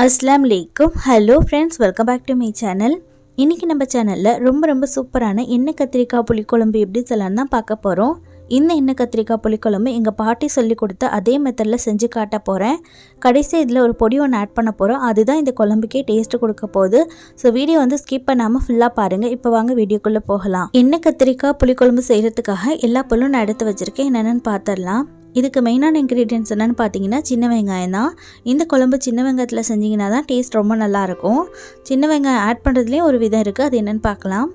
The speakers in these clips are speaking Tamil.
Assalamu Alaikum. Hello friends, welcome back to my channel. இன்னைக்கு நம்ம சேனல்ல ரொம்ப சூப்பரான எண்ணெய் கத்திரிக்காய் புளிக்குழம்பு எப்படி செய்யலாம்னு தான் பார்க்க போறோம். இந்த எண்ணெய் கத்திரிக்காய் புளிக்குழம்பு எங்க பாட்டி சொல்லி கொடுத்த அதே மெத்தட்ல செஞ்சு காட்ட போறேன். கடைசி இதுல ஒரு பொடி ஒன்று ஆட் பண்ண போறோம். அதுதான் இந்த குழம்புக்கே டேஸ்ட் கொடுக்க போகுது. சோ வீடியோ வந்து ஸ்கிப் பண்ணாம ஃபுல்லா பாருங்க. இப்போ வாங்க வீடியோக்குள்ள போகலாம். எண்ணெய் கத்திரிக்காய் புளிக்குழம்பு செய்யறதுக்காக எல்லா பொருளும் நான் எடுத்து வச்சிருக்கேன். என்னன்னு பார்த்தறலாம். இதுக்கு மெயினான இன்க்ரீடியன்ட்ஸ் என்னென்னு பார்த்தீங்கன்னா சின்ன வெங்காயம் தான். இந்த குழம்பு சின்ன வெங்காயத்தில் செஞ்சிங்கன்னா தான் டேஸ்ட் ரொம்ப நல்லாயிருக்கும். சின்ன வெங்காயம் ஆட் பண்ணுறதுலேயும் ஒரு விதம் இருக்குது, அது என்னென்னு பார்க்கலாம்.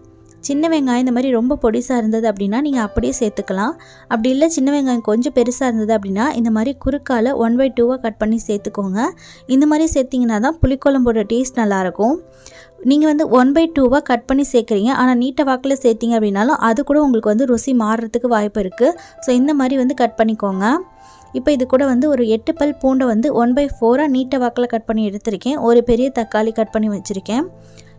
சின்ன வெங்காயம் இந்த மாதிரி ரொம்ப பொடிசாக இருந்தது அப்படின்னா நீங்கள் அப்படியே சேர்த்துக்கலாம். அப்படி இல்லை சின்ன வெங்காயம் கொஞ்சம் பெருசாக இருந்தது அப்படின்னா இந்த மாதிரி குறுக்கால் 1/2 கட் பண்ணி சேர்த்துக்கோங்க. இந்த மாதிரி சேர்த்திங்கன்னா தான் புளிக்குழம்போட டேஸ்ட் நல்லாயிருக்கும். நீங்கள் வந்து 1/2 கட் பண்ணி சேர்க்குறீங்க, ஆனால் நீட்டை வாக்கில் சேர்த்திங்க அப்படின்னாலும் அது கூட உங்களுக்கு வந்து ருசி மாறுறதுக்கு வாய்ப்பு இருக்குது. ஸோ இந்த மாதிரி வந்து கட் பண்ணிக்கோங்க. இப்போ இது கூட வந்து ஒரு 8 பல் பூண்டை வந்து 1/4 நீட்டை வாக்கில் கட் பண்ணி எடுத்திருக்கேன். ஒரு பெரிய தக்காளி கட் பண்ணி வச்சுருக்கேன்.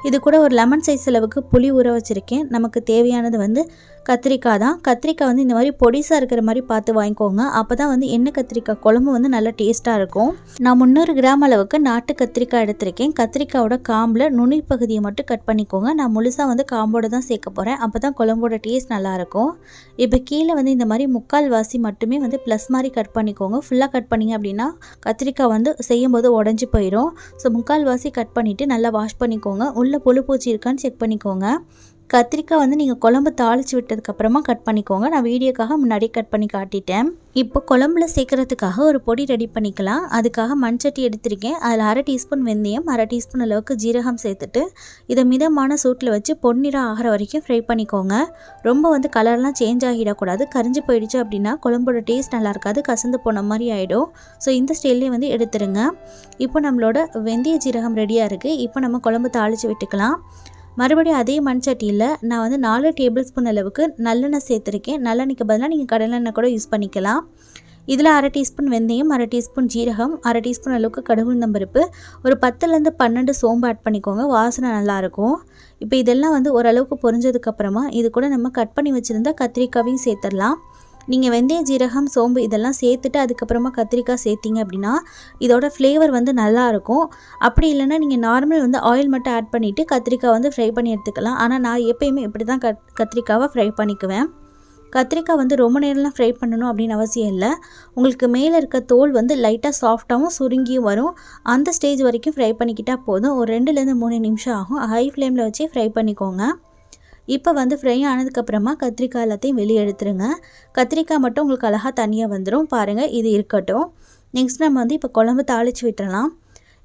இது கூட ஒரு லெமன் சைஸ் அளவுக்கு புளி ஊற வச்சுருக்கேன். நமக்கு தேவையானது வந்து கத்திரிக்காய் தான். கத்திரிக்காய் வந்து இந்த மாதிரி பொடிசாக இருக்கிற மாதிரி பார்த்து வாங்கிக்கோங்க. அப்போ தான் வந்து எண்ணெய் கத்திரிக்காய் குழம்பு வந்து நல்லா டேஸ்ட்டாக இருக்கும். நான் 300 கிராம் அளவுக்கு நாட்டு கத்திரிக்காய் எடுத்திருக்கேன். கத்திரிக்காயோட காம்பில் நுனி பகுதியை மட்டும் கட் பண்ணிக்கோங்க. நான் முழுசாக வந்து காம்போடு தான் சேர்க்க போகிறேன். அப்போ தான் குழம்போட டேஸ்ட் நல்லாயிருக்கும். இப்போ கீழே வந்து இந்த மாதிரி 3/4 வாசி மட்டுமே வந்து ப்ளஸ் மாதிரி கட் பண்ணிக்கோங்க. ஃபுல்லாக கட் பண்ணிங்க அப்படின்னா கத்திரிக்காய் வந்து செய்யும்போது உடஞ்சி போயிடும். ஸோ 3/4 வாசி கட் பண்ணிவிட்டு நல்லா வாஷ் பண்ணிக்கோங்க. உள்ளே புழு பூச்சி இருக்கான்னு செக் பண்ணிக்கோங்க. கத்திரிக்காய் வந்து நீங்கள் குழம்பு தாளித்து விட்டதுக்கப்புறமா கட் பண்ணிக்கோங்க. நான் வீடியோக்காக முன்னாடியே கட் பண்ணி காட்டிட்டேன். இப்போ குழம்புல சேர்க்குறதுக்காக ஒரு பொடி ரெடி பண்ணிக்கலாம். அதுக்காக மண் சட்டி எடுத்திருக்கேன். அதில் 1/2 டீஸ்பூன் வெந்தயம், 1/2 டீஸ்பூன் அளவுக்கு ஜீரகம் சேர்த்துட்டு இதை மிதமான சூட்டில் வச்சு பொன்னிறம் ஆகிற வரைக்கும் ஃப்ரை பண்ணிக்கோங்க. ரொம்ப வந்து கலர்லாம் சேஞ்ச் ஆகிடக்கூடாது. கரிஞ்சு போயிடுச்சு அப்படின்னா குழம்போட டேஸ்ட் நல்லா இருக்காது, கசந்து போன மாதிரி ஆகிடும். ஸோ இந்த ஸ்டைல்லே வந்து எடுத்துருங்க. இப்போ நம்மளோட வெந்தய ஜீரகம் ரெடியாக இருக்குது. இப்போ நம்ம குழம்பு தாளித்து விட்டுக்கலாம். மறுபடியும் அதே மண் சட்டியில் நான் வந்து 4 டேபிள் ஸ்பூன் அளவுக்கு நல்லெண்ணெய் சேர்த்துருக்கேன். நல்லெண்ணெய்க்கு பதிலாக நீங்கள் கடலெண்ணெய் கூட யூஸ் பண்ணிக்கலாம். இதில் 1/2 டீஸ்பூன் வெந்தயம், 1/2 டீஸ்பூன் ஜீரகம், 1/2 டீஸ்பூன் அளவுக்கு கடுகுளுந்தம்பருப்பு, ஒரு 10லேருந்து 12 சோம்பு ஆட் பண்ணிக்கோங்க. வாசனை நல்லாயிருக்கும். இப்போ இதெல்லாம் வந்து ஓரளவுக்கு பொரிஞ்சதுக்கப்புறமா இது கூட நம்ம கட் பண்ணி வச்சுருந்தா கத்திரிக்காயும் சேர்த்துடலாம். நீங்கள் வெந்தயம், ஜீரகம், சோம்பு இதெல்லாம் சேர்த்துட்டு அதுக்கப்புறமா கத்திரிக்காய் சேர்த்திங்க அப்படின்னா இதோட ஃப்ளேவர் வந்து நல்லாயிருக்கும். அப்படி இல்லைன்னா நீங்கள் நார்மல் வந்து ஆயில் மட்டும் ஆட் பண்ணிவிட்டு கத்திரிக்காய் வந்து ஃப்ரை பண்ணி எடுத்துக்கலாம். ஆனால் நான் எப்போயுமே இப்படி தான் கத்திரிக்காவை ஃப்ரை பண்ணிக்குவேன். கத்திரிக்காய் வந்து ரொம்ப நேரம்லாம் ஃப்ரை பண்ணணும் அப்படின்னு அவசியம் இல்லை. உங்களுக்கு மேலே இருக்க தோல் வந்து லைட்டாக சாஃப்டாகவும் சுருங்கியும் வரும். அந்த ஸ்டேஜ் வரைக்கும் ஃப்ரை பண்ணிக்கிட்டால் போதும். ஒரு 2லேருந்து 3 நிமிஷம் ஆகும். ஹை ஃப்ளேமில் வச்சு ஃப்ரை பண்ணிக்கோங்க. இப்போ வந்து ஃப்ரை ஆனதுக்கப்புறமா கத்திரிக்காய் எல்லாத்தையும் வெளியே எடுத்துருங்க. கத்திரிக்காய் மட்டும் உங்களுக்கு அழகாக தனியாக வந்துடும். பாருங்கள், இது இருக்கட்டும். நெக்ஸ்ட் நம்ம வந்து இப்போ குழம்பு தாளித்து விட்டுறலாம்.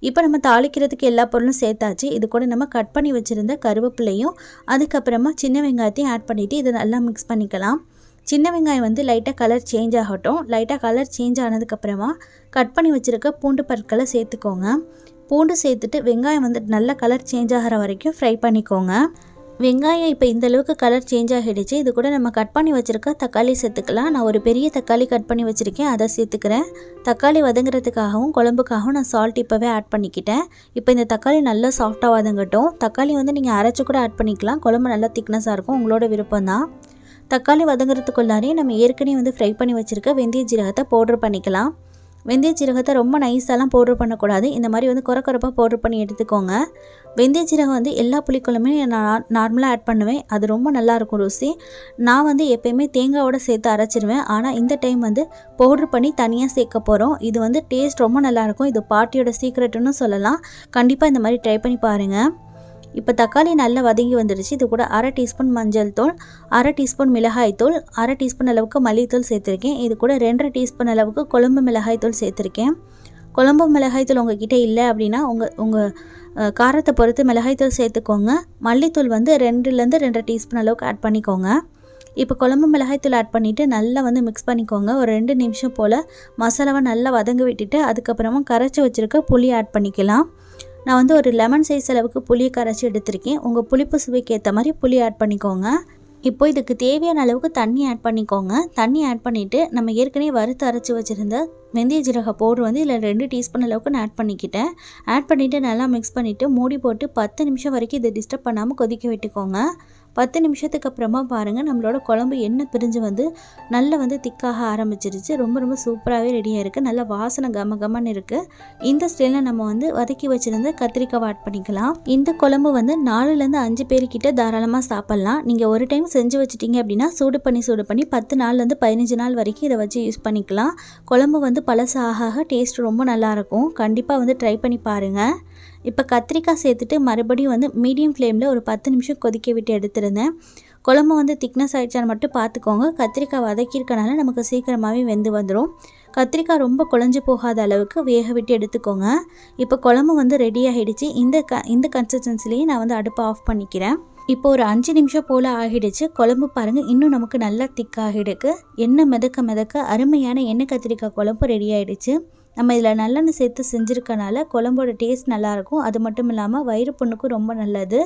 இப்போ நம்ம தாளிக்கிறதுக்கு எல்லா பொருளும் சேர்த்தாச்சு. இது கூட நம்ம கட் பண்ணி வச்சுருந்த கருவேப்பிலையும் அதுக்கப்புறமா சின்ன வெங்காயத்தையும் ஆட் பண்ணிவிட்டு இதை நல்லா மிக்ஸ் பண்ணிக்கலாம். சின்ன வெங்காயம் வந்து லைட்டாக கலர் சேஞ்ச் ஆகட்டும். லைட்டாக கலர் சேஞ்ச் ஆனதுக்கப்புறமா கட் பண்ணி வச்சுருக்க பூண்டு பற்களை சேர்த்துக்கோங்க. பூண்டு சேர்த்துட்டு வெங்காயம் வந்து நல்லா கலர் சேஞ்ச் ஆகிற வரைக்கும் ஃப்ரை பண்ணிக்கோங்க. வெங்காயம் இப்போ இந்தளவுக்கு கலர் சேஞ்ச் ஆகிடுச்சு. இது கூட நம்ம கட் பண்ணி வச்சுருக்க தக்காளி சேர்த்துக்கலாம். நான் ஒரு பெரிய தக்காளி கட் பண்ணி வச்சுருக்கேன், அதை சேர்த்துக்கிறேன். தக்காளி வதங்குறதுக்காகவும் குழம்புக்காகவும் நான் சால்ட் இப்போவே ஆட் பண்ணிக்கிட்டேன். இப்போ இந்த தக்காளி நல்லா சாஃப்டாக வதங்கட்டும். தக்காளி வந்து நீங்கள் அரைச்சி கூட ஆட் பண்ணிக்கலாம். குழம்பு நல்லா திக்னஸாக இருக்கும், உங்களோட விருப்பம் தான். தக்காளி வதங்குறதுக்குள்ளாரே நம்ம ஏற்கனவே வந்து ஃப்ரை பண்ணி வச்சுருக்க வெந்தய ஜீரகத்தை பவுடர் பண்ணிக்கலாம். வெந்தய ஜீரகத்தை ரொம்ப நைஸாலாம் பவுடர் பண்ணக்கூடாது. இந்த மாதிரி வந்து குறைப்பாக பவுடர் பண்ணி எடுத்துக்கோங்க. வெந்தய ஜீரகம் வந்து எல்லா புளிக்குழம்புமே நான் நார்மலாக ஆட் பண்ணுவேன். அது ரொம்ப நல்லாயிருக்கும் ருசி. நான் வந்து எப்போயுமே தேங்காயோட சேர்த்து அரைச்சிடுவேன். ஆனால் இந்த டைம் வந்து பவுடர் பண்ணி தனியாக சேர்க்க போகிறோம். இது வந்து டேஸ்ட் ரொம்ப நல்லாயிருக்கும். இது பாட்டியோட சீக்ரெட்டுன்னு சொல்லலாம். கண்டிப்பாக இந்த மாதிரி ட்ரை பண்ணி பாருங்கள். இப்போ தக்காளி நல்லா வதங்கி வந்துடுச்சு. இது கூட 1/2 டீஸ்பூன் மஞ்சள் தூள், 1/2 டீஸ்பூன் மிளகாய் தூள், 1/2 டீஸ்பூன் அளவுக்கு மல்லித்தூள் சேர்த்துருக்கேன். இது கூட 2/2 டீஸ்பூன் அளவுக்கு குழம்பு மிளகாய் தூள் சேர்த்துருக்கேன். குழம்பு மிளகாய் தூள் உங்ககிட்ட இல்லை அப்படின்னா உங்கள் காரத்தை பொறுத்து மிளகாய் தூள் சேர்த்துக்கோங்க. மல்லித்தூள் வந்து 2லேருந்து 2/2 டீஸ்பூன் அளவுக்கு ஆட் பண்ணிக்கோங்க. இப்போ குழம்பு மிளகாய் தூள் ஆட் பண்ணிவிட்டு நல்லா வந்து மிக்ஸ் பண்ணிக்கோங்க. ஒரு 2 நிமிஷம் போல் மசாலாவை நல்லா வதங்க விட்டுட்டு அதுக்கப்புறமா கரைச்சி வச்சுருக்க புளி ஆட் பண்ணிக்கலாம். நான் வந்து ஒரு லெமன் சைஸ் அளவுக்கு புளியை கரைச்சி எடுத்திருக்கேன். உங்கள் புளிப்பு சுவைக்கு ஏற்ற மாதிரி புளி ஆட் பண்ணிக்கோங்க. இப்போ இதுக்கு தேவையான அளவுக்கு தண்ணி ஆட் பண்ணிக்கோங்க. தண்ணி ஆட் பண்ணிவிட்டு நம்ம ஏற்கனவே வறுத்து அரைச்சி வச்சுருந்த வெந்தய ஜீரக பவுடர் வந்து இதில் 2 டீஸ்பூன் அளவுக்கு நான் ஆட் பண்ணிக்கிட்டேன். ஆட் பண்ணிவிட்டு நல்லா மிக்ஸ் பண்ணிவிட்டு மூடி போட்டு 10 நிமிஷம் வரைக்கும் இதை டிஸ்டர்ப் பண்ணாமல் கொதிக்க விட்டுக்கோங்க. 10 நிமிஷத்துக்கு அப்புறமா பாருங்கள் நம்மளோட குழம்பு எண்ணெய் பிரிஞ்சு வந்து நல்லா வந்து திக்காக ஆரம்பிச்சிருச்சு. ரொம்ப சூப்பராகவே ரெடியாக இருக்குது. நல்லா வாசனை கமன்னு இருக்குது. இந்த ஸ்டைலில் நம்ம வந்து வதக்கி வச்சுருந்து கத்திரிக்காய் ஆட் பண்ணிக்கலாம். இந்த குழம்பு வந்து 4லேருந்து 5 பேர்கிட்ட தாராளமாக சாப்பிட்லாம். நீங்கள் ஒரு டைம் செஞ்சு வச்சிட்டிங்க அப்படின்னா சூடு பண்ணி 10 நாள்லேருந்து 15 நாள் வரைக்கும் இதை வச்சு யூஸ் பண்ணிக்கலாம். குழம்பு வந்து பழசு ஆக டேஸ்ட் ரொம்ப நல்லாயிருக்கும். கண்டிப்பாக வந்து ட்ரை பண்ணி பாருங்கள். இப்போ கத்திரிக்காய் சேர்த்துட்டு மறுபடியும் வந்து மீடியம் ஃப்ளேமில் ஒரு 10 நிமிஷம் கொதிக்க விட்டு எடுத்துருந்தேன். குழம்பு வந்து திக்னஸ் ஆகிடுச்சான்னு மட்டும் பார்த்துக்கோங்க. கத்திரிக்காய் வதக்கியிருக்கனால நமக்கு சீக்கிரமாகவே வெந்து வந்துடும். கத்திரிக்காய் ரொம்ப குழஞ்சி போகாத அளவுக்கு வேக விட்டு எடுத்துக்கோங்க. இப்போ குழம்பு வந்து ரெடி ஆகிடுச்சு. இந்த கன்சிஸ்டன்சிலேயே நான் வந்து அடுப்பை ஆஃப் பண்ணிக்கிறேன். இப்போ ஒரு 5 நிமிஷம் போல் ஆகிடுச்சு. குழம்பு பாருங்கள் இன்னும் நமக்கு நல்லா திக்காகிடுக்கு. எண்ணெய் மிதக்க அருமையான எண்ணெய் கத்திரிக்காய் குழம்பு ரெடி ஆகிடுச்சு. நம்ம இதில் நல்லெண்ணெய் சேர்த்து செஞ்சுருக்கனால குழம்போட டேஸ்ட் நல்லாயிருக்கும். அது மட்டும் இல்லாமல் வயிறு புண்ணுக்கும் ரொம்ப நல்லது.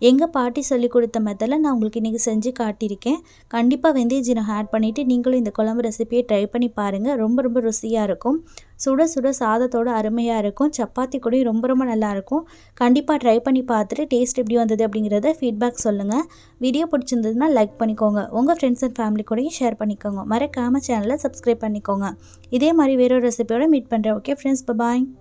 எங்கள் பாட்டி சொல்லி கொடுத்த மெத்தடில் நான் உங்களுக்கு இன்றைக்கி செஞ்சு காட்டியிருக்கேன். கண்டிப்பாக வெந்தய ஜீரகம் ஆட் பண்ணிவிட்டு நீங்களும் இந்த குழம்பு ரெசிபியை ட்ரை பண்ணி பாருங்கள். ரொம்ப ருசியாக இருக்கும். சுட சாதத்தோடு அருமையாக இருக்கும். சப்பாத்தி கூட ரொம்ப நல்லாயிருக்கும். கண்டிப்பாக ட்ரை பண்ணி பார்த்துட்டு டேஸ்ட் எப்படி வந்தது அப்படிங்கிறத ஃபீட்பேக் சொல்லுங்கள். வீடியோ பிடிச்சிருந்ததுன்னா லைக் பண்ணிக்கோங்க. உங்கள் ஃப்ரெண்ட்ஸ் அண்ட் ஃபேமிலி கூடயும் ஷேர் பண்ணிக்கோங்க. மறக்காமல் சேனலை சப்ஸ்கிரைப் பண்ணிக்கோங்க. இதே மாதிரி வேறொரு ரெசிபியோட மீட் பண்ணுறேன். ஓகே ஃப்ரெண்ட்ஸ், பாய்.